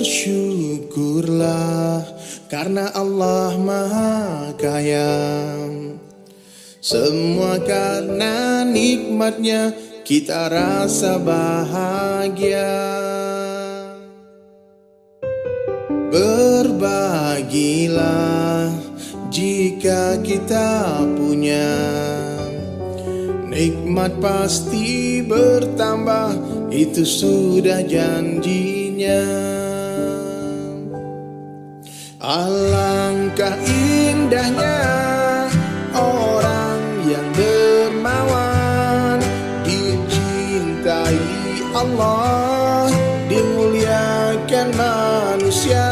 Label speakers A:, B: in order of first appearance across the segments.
A: Bersyukurlah karena Allah Maha Kaya. Semua karena nikmatnya kita rasa bahagia. Berbagilah jika kita punya, nikmat pasti bertambah, itu sudah janjinya. Alangkah indahnya orang yang dermawan, dicintai Allah, dimuliakan manusia.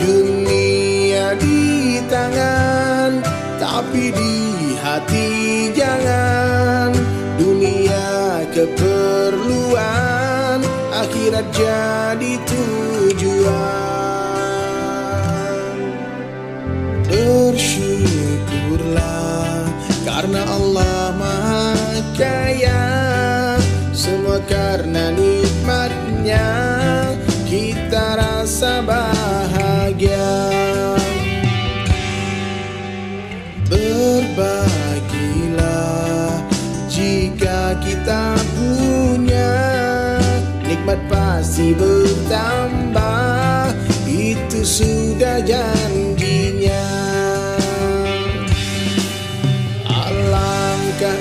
A: Dunia di tangan, tapi di hati jangan. Dunia keperluan, akhirat jadi tujuan. Bersyukurlah karena Allah Maha Kaya. Semua karena nikmatnya kita rasa bahagia. Berbagilah jika kita punya, nikmat pasti bertambah, itu sudah janjinya. Alangkah